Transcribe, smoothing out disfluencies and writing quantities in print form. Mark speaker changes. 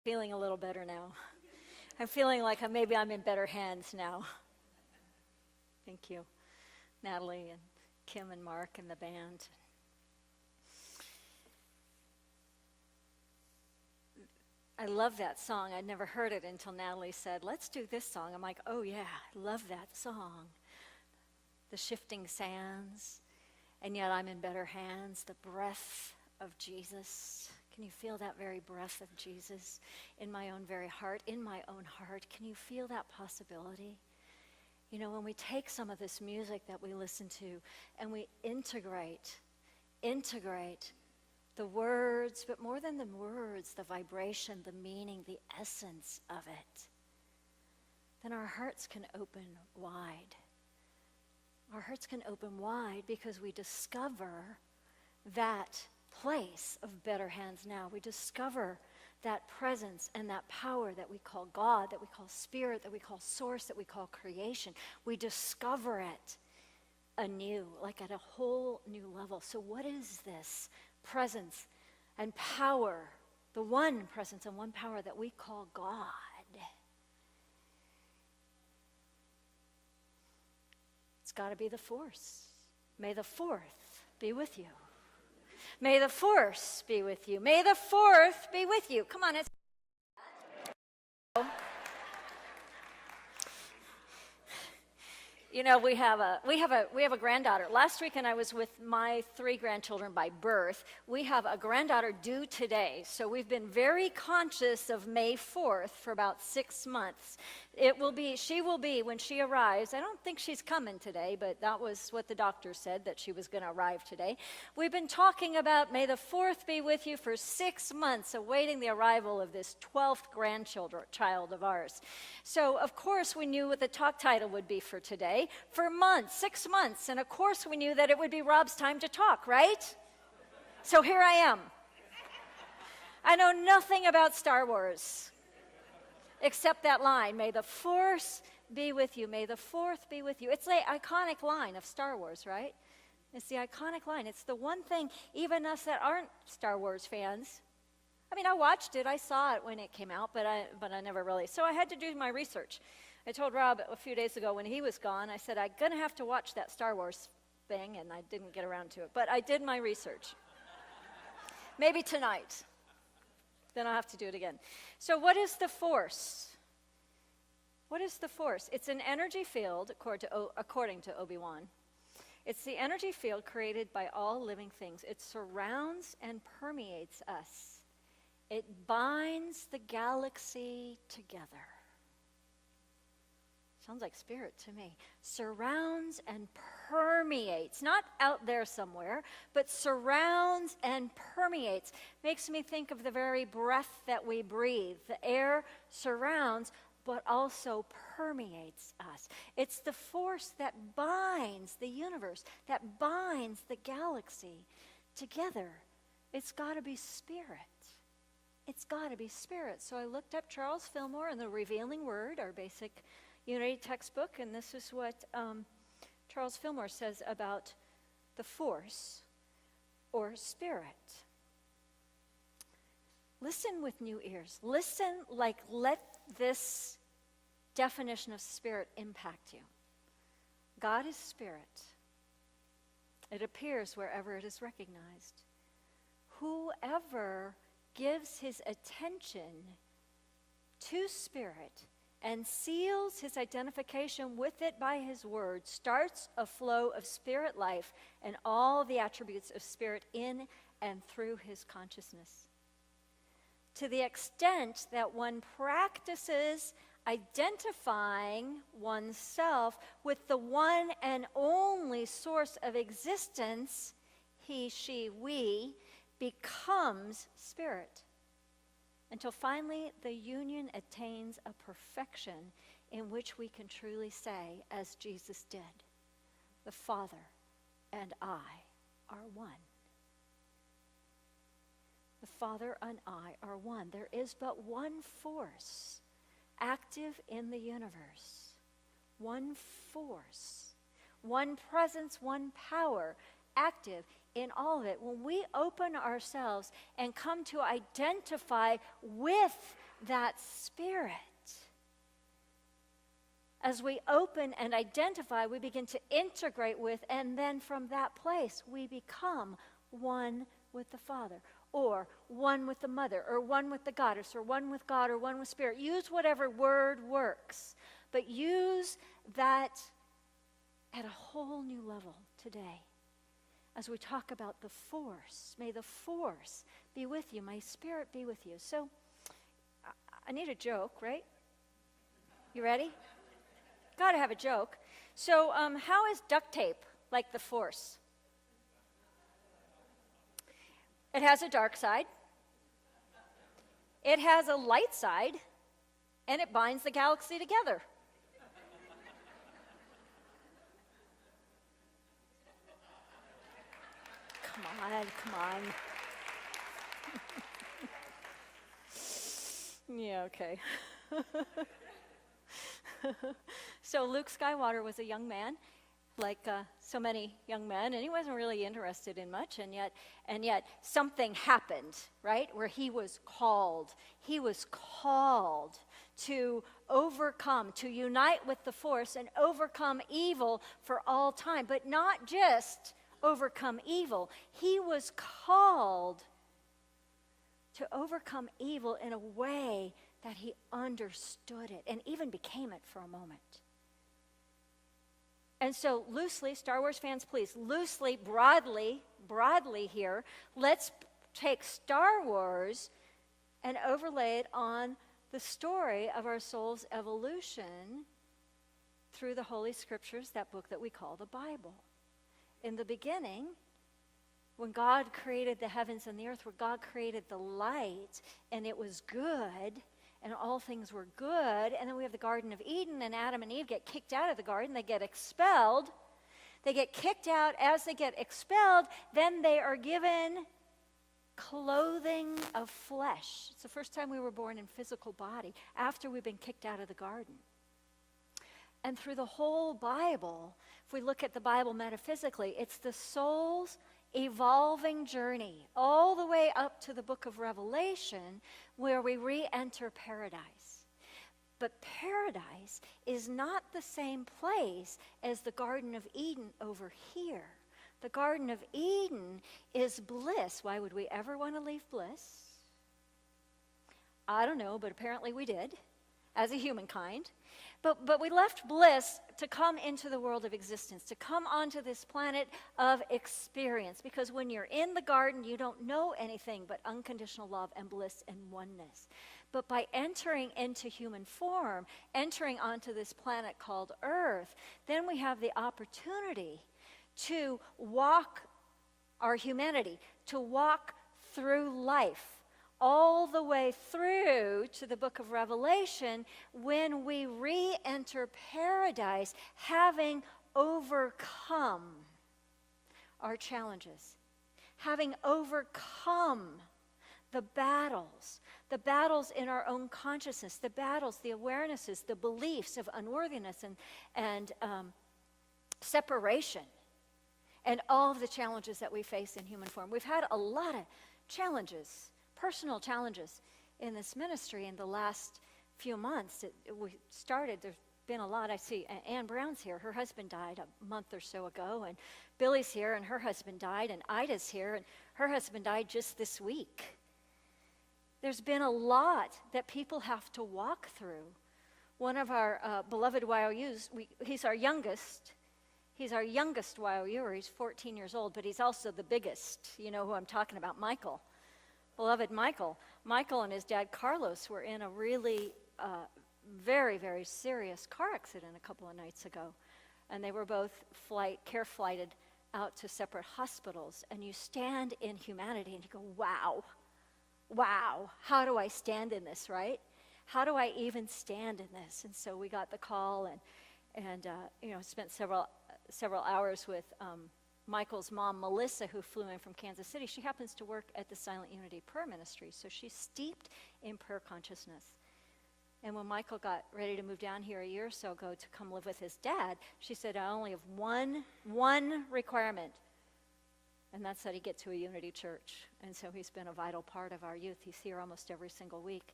Speaker 1: feeling a little better now. I'm feeling like maybe I'm in better hands now. Thank you, Natalie and Kim and Mark and the band. I love that song. I'd never heard it until Natalie said, let's do this song. I'm like, oh yeah, I love that song. The shifting sands, and yet I'm in better hands. The breath of Jesus. Can you feel that very breath of Jesus in my own very heart, in my own heart? Can you feel that possibility? You know, when we take some of this music that we listen to and we integrate the words, but more than the words, the vibration, the meaning, the essence of it, then our hearts can open wide. Our hearts can open wide because we discover that place of better hands now. We discover that presence and that power that we call God, that we call spirit, that we call source, that we call creation. We discover it anew, like at a whole new level. So what is this presence and power, the one presence and one power that we call God? It's got to be the force. May the fourth be with you. May the force be with you. May the fourth be with you. Come on, it's... You know, we have a granddaughter. Last weekend I was with my 3 grandchildren by birth. We have a granddaughter due today, so we've been very conscious of May 4th for about 6 months. She will be, when she arrives, I don't think she's coming today, but that was what the doctor said, that she was going to arrive today. We've been talking about May the 4th be with you for 6 months, awaiting the arrival of this 12th grandchild of ours. So, of course, we knew what the talk title would be for today. For months, 6 months, and of course we knew that it would be Rob's time to talk, right? So here I am. I know nothing about Star Wars, except that line, may the force be with you, may the fourth be with you. It's the iconic line of Star Wars, right? It's the iconic line. It's the one thing, even us that aren't Star Wars fans, I mean, I watched it, I saw it when it came out, but I never really, so I had to do my research. I told Rob a few days ago when he was gone, I said, I'm going to have to watch that Star Wars thing, and I didn't get around to it. But I did my research. Maybe tonight. Then I'll have to do it again. So what is the force? What is the force? It's an energy field, according to Obi-Wan. It's the energy field created by all living things. It surrounds and permeates us. It binds the galaxy together. Sounds like spirit to me. Surrounds and permeates, not out there somewhere, but surrounds and permeates. Makes me think of the very breath that we breathe. The air surrounds, but also permeates us. It's the force that binds the universe, that binds the galaxy together. It's got to be spirit. It's got to be spirit. So I looked up Charles Fillmore and the Revealing Word, our basic Unity textbook, and this is what Charles Fillmore says about the force or spirit. Listen with new ears. Listen, like, let this definition of spirit impact you. God is spirit. It appears wherever it is recognized. Whoever gives his attention to spirit and seals his identification with it by his word, starts a flow of spirit life and all the attributes of spirit in and through his consciousness. To the extent that one practices identifying oneself with the one and only source of existence, he, she, we, becomes spirit. Until finally the union attains a perfection in which we can truly say, as Jesus did, the Father and I are one. The Father and I are one. There is but one force active in the universe. One force, one presence, one power active in all of it. When we open ourselves and come to identify with that Spirit. As we open and identify, we begin to integrate with, and then from that place, we become one with the Father, or one with the Mother, or one with the Goddess, or one with God, or one with Spirit. Use whatever word works, but use that at a whole new level today. As we talk about the force, may the force be with you, may Spirit be with you. So, I need a joke, right? You ready? Got to have a joke. So, how is duct tape like the force? It has a dark side. It has a light side, and it binds the galaxy together. Come on. Yeah, okay. So Luke Skywalker was a young man, like so many young men, and he wasn't really interested in much, and yet something happened, right, where he was called. He was called to overcome, to unite with the Force and overcome evil for all time, but not just overcome evil. He was called to overcome evil in a way that he understood it and even became it for a moment. And so loosely, Star Wars fans, please, loosely, broadly here, let's take Star Wars and overlay it on the story of our soul's evolution through the Holy Scriptures, that book that we call the Bible. In the beginning, when God created the heavens and the earth, where God created the light, and it was good, and all things were good, and then we have the Garden of Eden, and Adam and Eve get kicked out of the garden, they get expelled. They get kicked out. As they get expelled, then they are given clothing of flesh. It's the first time we were born in physical body, after we've been kicked out of the garden. And through the whole Bible, if we look at the Bible metaphysically, it's the soul's evolving journey all the way up to the book of Revelation, where we re-enter paradise. But paradise is not the same place as the Garden of Eden over here. The Garden of Eden is bliss. Why would we ever want to leave bliss? I don't know, but apparently we did, as a humankind. But we left bliss to come into the world of existence, to come onto this planet of experience. Because when you're in the garden, you don't know anything but unconditional love and bliss and oneness. But by entering into human form, entering onto this planet called Earth, then we have the opportunity to walk our humanity, to walk through life, all the way through to the book of Revelation, when we re-enter paradise, having overcome our challenges, having overcome the battles in our own consciousness, the battles, the awarenesses, the beliefs of unworthiness and separation, and all of the challenges that we face in human form. We've had a lot of challenges, personal challenges in this ministry in the last few months. We started, there's been a lot. I see Ann Brown's here. Her husband died a month or so ago, and Billy's here, and her husband died, and Ida's here, and her husband died just this week. There's been a lot that people have to walk through. One of our beloved YOUs, he's our youngest. He's our youngest YOUer. He's 14 years old, but he's also the biggest. You know who I'm talking about, Michael. Beloved Michael. Michael and his dad, Carlos, were in a really very, very serious car accident a couple of nights ago. And they were both care flighted out to separate hospitals. And you stand in humanity and you go, wow, how do I stand in this, right? How do I even stand in this? And so we got the call and spent several hours with Michael's mom, Melissa, who flew in from Kansas City. She happens to work at the Silent Unity Prayer Ministry, so she's steeped in prayer consciousness. And when Michael got ready to move down here a year or so ago to come live with his dad, she said, I only have one requirement, and that's that he get to a Unity church. And so he's been a vital part of our youth. He's here almost every single week.